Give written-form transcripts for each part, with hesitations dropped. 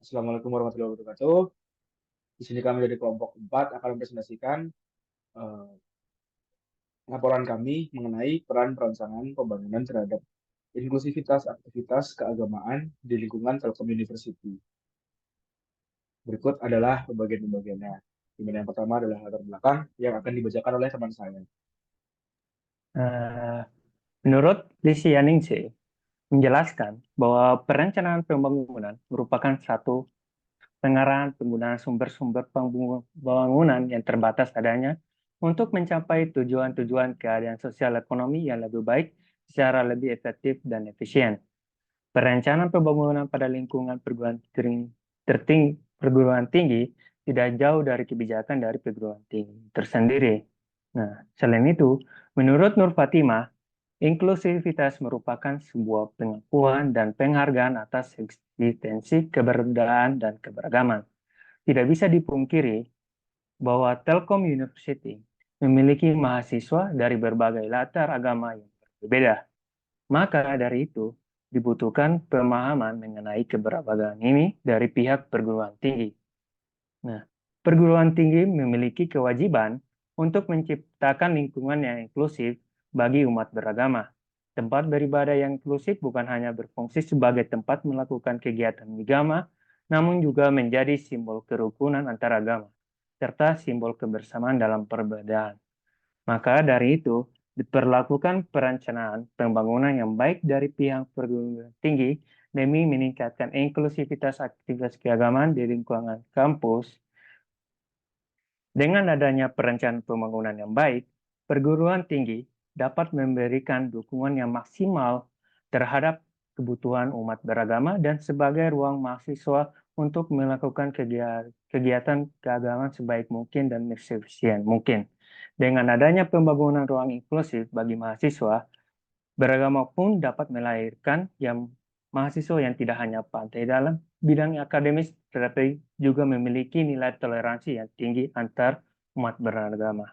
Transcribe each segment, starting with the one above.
Assalamualaikum warahmatullahi wabarakatuh. Di sini kami dari kelompok 4 akan mempresentasikan eh, laporan kami mengenai peran perencanaan pembangunan terhadap inklusivitas aktivitas keagamaan di lingkungan Telkom University. Berikut adalah pembagian-pembagiannya. Di mana yang pertama adalah latar belakang yang akan dibacakan oleh teman saya. Eh, Menurut Lisi Yaningsih menjelaskan bahwa perencanaan pembangunan merupakan satu pengarahan penggunaan sumber-sumber pembangunan yang terbatas adanya untuk mencapai tujuan-tujuan keadaan sosial ekonomi yang lebih baik secara lebih efektif dan efisien. Perencanaan pembangunan pada lingkungan perguruan tinggi tidak jauh dari kebijakan dari perguruan tinggi tersendiri. Nah, selain itu, menurut Nur Fatimah, inklusivitas merupakan sebuah pengakuan dan penghargaan atas eksistensi keberadaan dan keberagaman. Tidak bisa dipungkiri bahwa Telkom University memiliki mahasiswa dari berbagai latar agama yang berbeda. Maka dari itu, dibutuhkan pemahaman mengenai keberagaman ini dari pihak perguruan tinggi. Nah, perguruan tinggi memiliki kewajiban untuk menciptakan lingkungan yang inklusif bagi umat beragama. Tempat beribadah yang inklusif bukan hanya berfungsi sebagai tempat melakukan kegiatan agama, namun juga menjadi simbol kerukunan antar agama, serta simbol kebersamaan dalam perbedaan. Maka dari itu, diperlakukan perencanaan pembangunan yang baik dari pihak perguruan tinggi demi meningkatkan inklusivitas aktivitas keagamaan di lingkungan kampus. Dengan adanya perencanaan pembangunan yang baik, perguruan tinggi dapat memberikan dukungan yang maksimal terhadap kebutuhan umat beragama dan sebagai ruang mahasiswa untuk melakukan kegiatan keagamaan sebaik mungkin dan efisien mungkin. Dengan adanya pembangunan ruang inklusif bagi mahasiswa, beragama pun dapat melahirkan mahasiswa yang tidak hanya pandai dalam bidang akademis, tetapi juga memiliki nilai toleransi yang tinggi antar umat beragama.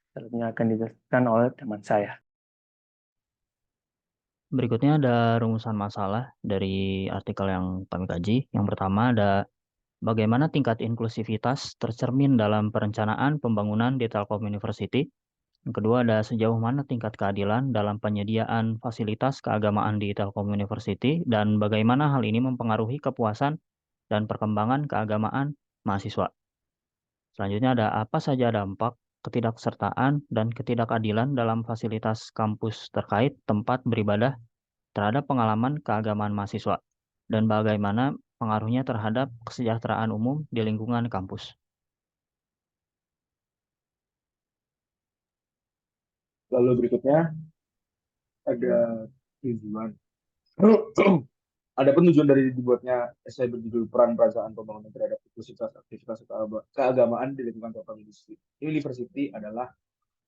Selanjutnya akan dijelaskan oleh teman saya. Berikutnya ada rumusan masalah dari artikel yang kami kaji. Yang pertama ada bagaimana tingkat inklusivitas tercermin dalam perencanaan pembangunan di Telkom University. Yang kedua ada sejauh mana tingkat keadilan dalam penyediaan fasilitas keagamaan di Telkom University dan bagaimana hal ini mempengaruhi kepuasan dan perkembangan keagamaan mahasiswa. Selanjutnya ada apa saja dampak ketidaksertaan dan ketidakadilan dalam fasilitas kampus terkait tempat beribadah terhadap pengalaman keagamaan mahasiswa dan bagaimana pengaruhnya terhadap kesejahteraan umum di lingkungan kampus. Lalu berikutnya ada tujuan. Adapun tujuan dari dibuatnya esai berjudul peran perasaan pembangunan terhadap inklusivitas aktivitas keagamaan di lingkungan Telkom University adalah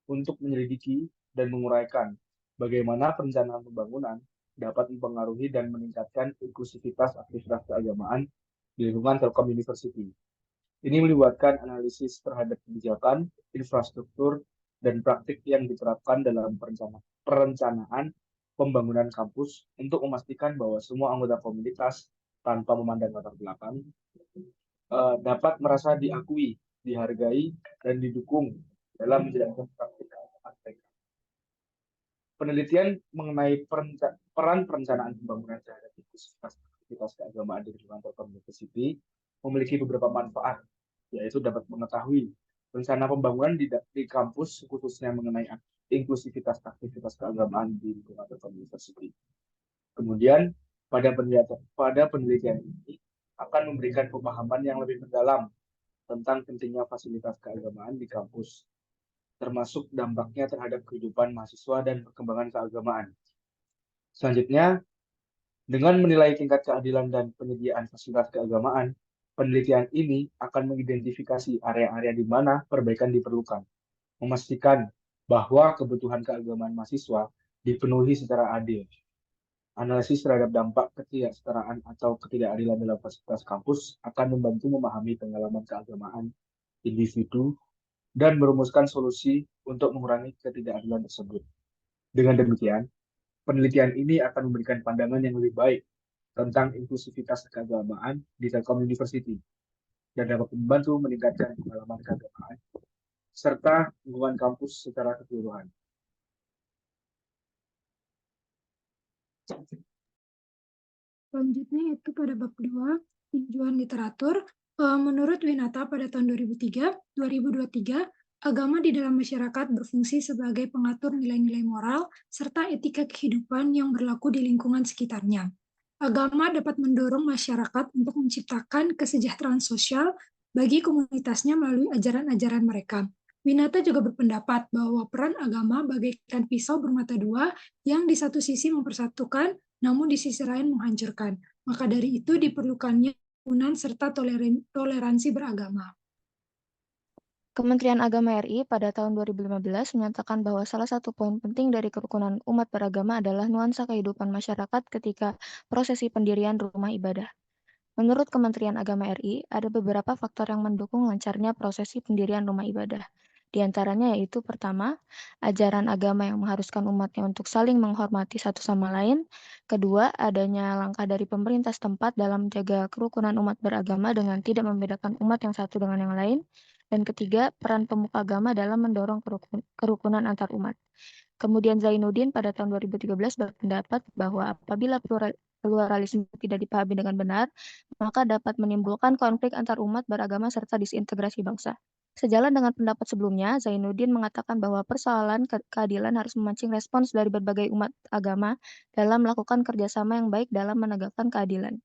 untuk menyelidiki dan menguraikan bagaimana perencanaan pembangunan dapat mempengaruhi dan meningkatkan inklusivitas aktivitas keagamaan di lingkungan Telkom University. Ini melibatkan analisis terhadap kebijakan, infrastruktur, dan praktik yang diterapkan dalam perencanaan pembangunan kampus untuk memastikan bahwa semua anggota komunitas tanpa memandang latar belakang dapat merasa diakui, dihargai, dan didukung dalam menjalankan praktik mereka. Penelitian mengenai peran perencanaan pembangunan terhadap inklusivitas aktivitas keagamaan di lingkungan Telkom University memiliki beberapa manfaat, yaitu dapat mengetahui rencana pembangunan di kampus khususnya mengenai inklusivitas aktivitas keagamaan di lingkungan Telkom University. Kemudian pada penelitian ini akan memberikan pemahaman yang lebih mendalam tentang pentingnya fasilitas keagamaan di kampus, termasuk dampaknya terhadap kehidupan mahasiswa dan perkembangan keagamaan. Selanjutnya, dengan menilai tingkat keadilan dan penyediaan fasilitas keagamaan, penelitian ini akan mengidentifikasi area-area di mana perbaikan diperlukan, memastikan bahwa kebutuhan keagamaan mahasiswa dipenuhi secara adil. Analisis terhadap dampak ketidaksetaraan atau ketidakadilan dalam fasilitas kampus akan membantu memahami pengalaman keagamaan individu dan merumuskan solusi untuk mengurangi ketidakadilan tersebut. Dengan demikian, penelitian ini akan memberikan pandangan yang lebih baik tentang inklusivitas keagamaan di Telkom University dan dapat membantu meningkatkan pengalaman keagamaan serta lingkungan kampus secara keseluruhan. Selanjutnya yaitu pada bab 2, tinjauan literatur. Menurut Winata pada tahun 2023, agama di dalam masyarakat berfungsi sebagai pengatur nilai-nilai moral serta etika kehidupan yang berlaku di lingkungan sekitarnya. Agama dapat mendorong masyarakat untuk menciptakan kesejahteraan sosial bagi komunitasnya melalui ajaran-ajaran mereka. Winata juga berpendapat bahwa peran agama bagaikan pisau bermata dua yang di satu sisi mempersatukan, namun di sisi lain menghancurkan. Maka dari itu diperlukannya kerukunan serta toleransi beragama. Kementerian Agama RI pada tahun 2015 menyatakan bahwa salah satu poin penting dari kerukunan umat beragama adalah nuansa kehidupan masyarakat ketika prosesi pendirian rumah ibadah. Menurut Kementerian Agama RI, ada beberapa faktor yang mendukung lancarnya prosesi pendirian rumah ibadah. Di antaranya yaitu pertama, ajaran agama yang mengharuskan umatnya untuk saling menghormati satu sama lain. Kedua, adanya langkah dari pemerintah setempat dalam menjaga kerukunan umat beragama dengan tidak membedakan umat yang satu dengan yang lain. Dan ketiga, peran pemuka agama dalam mendorong kerukunan antar umat. Kemudian Zainuddin pada tahun 2013 berpendapat bahwa apabila pluralisme tidak dipahami dengan benar, maka dapat menimbulkan konflik antar umat beragama serta disintegrasi bangsa. Sejalan dengan pendapat sebelumnya, Zainuddin mengatakan bahwa persoalan keadilan harus memancing respons dari berbagai umat agama dalam melakukan kerjasama yang baik dalam menegakkan keadilan.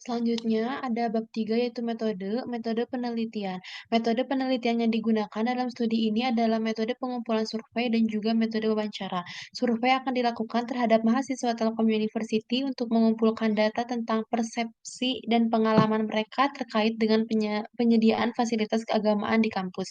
Selanjutnya ada bab 3 yaitu metode penelitian. Metode penelitian yang digunakan dalam studi ini adalah metode pengumpulan survei dan juga metode wawancara. Survei akan dilakukan terhadap mahasiswa Telkom University untuk mengumpulkan data tentang persepsi dan pengalaman mereka terkait dengan penyediaan fasilitas keagamaan di kampus.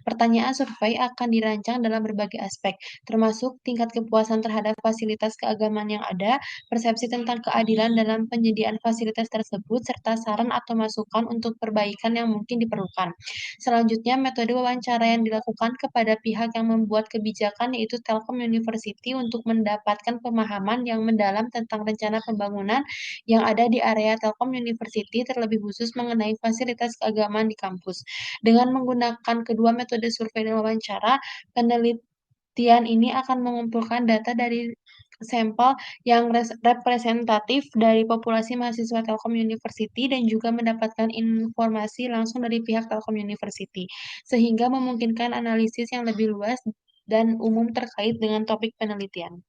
Pertanyaan survei akan dirancang dalam berbagai aspek, termasuk tingkat kepuasan terhadap fasilitas keagamaan yang ada, persepsi tentang keadilan dalam penyediaan fasilitas tersebut, serta saran atau masukan untuk perbaikan yang mungkin diperlukan. Selanjutnya, metode wawancara yang dilakukan kepada pihak yang membuat kebijakan yaitu Telkom University untuk mendapatkan pemahaman yang mendalam tentang rencana pembangunan yang ada di area Telkom University, terlebih khusus mengenai fasilitas keagamaan di kampus. Dengan menggunakan kedua metode survei dan wawancara, penelitian ini akan mengumpulkan data dari sampel yang representatif dari populasi mahasiswa Telkom University dan juga mendapatkan informasi langsung dari pihak Telkom University, sehingga memungkinkan analisis yang lebih luas dan umum terkait dengan topik penelitian.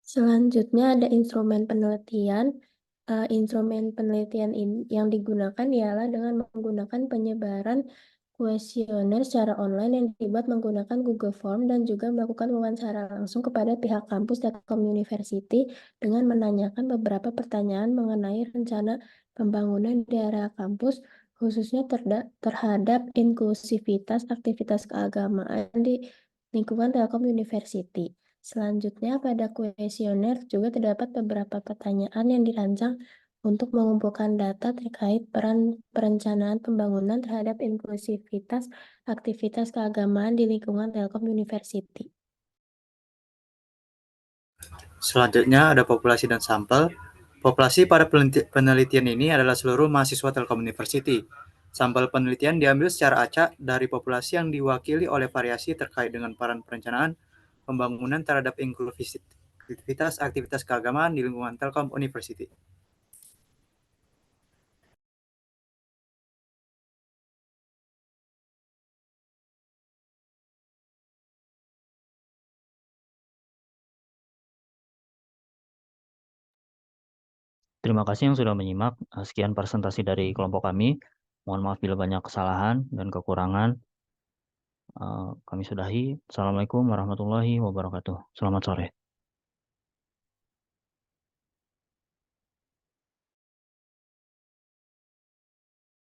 Selanjutnya ada instrumen penelitian. Instrumen penelitian yang digunakan ialah dengan menggunakan penyebaran kuesioner secara online yang dibuat menggunakan Google Form dan juga melakukan wawancara langsung kepada pihak kampus Telkom University dengan menanyakan beberapa pertanyaan mengenai rencana pembangunan di area kampus, khususnya terhadap inklusivitas aktivitas keagamaan di lingkungan Telkom University. Selanjutnya, pada kuesioner juga terdapat beberapa pertanyaan yang dirancang untuk mengumpulkan data terkait peran perencanaan pembangunan terhadap inklusivitas aktivitas keagamaan di lingkungan Telkom University. Selanjutnya ada populasi dan sampel. Populasi pada penelitian ini adalah seluruh mahasiswa Telkom University. Sampel penelitian diambil secara acak dari populasi yang diwakili oleh variasi terkait dengan peran perencanaan pembangunan terhadap inklusivitas aktivitas keagamaan di lingkungan Telkom University. Terima kasih yang sudah menyimak. Sekian presentasi dari kelompok kami. Mohon maaf bila banyak kesalahan dan kekurangan. Kami sudahi. Assalamualaikum warahmatullahi wabarakatuh. Selamat sore.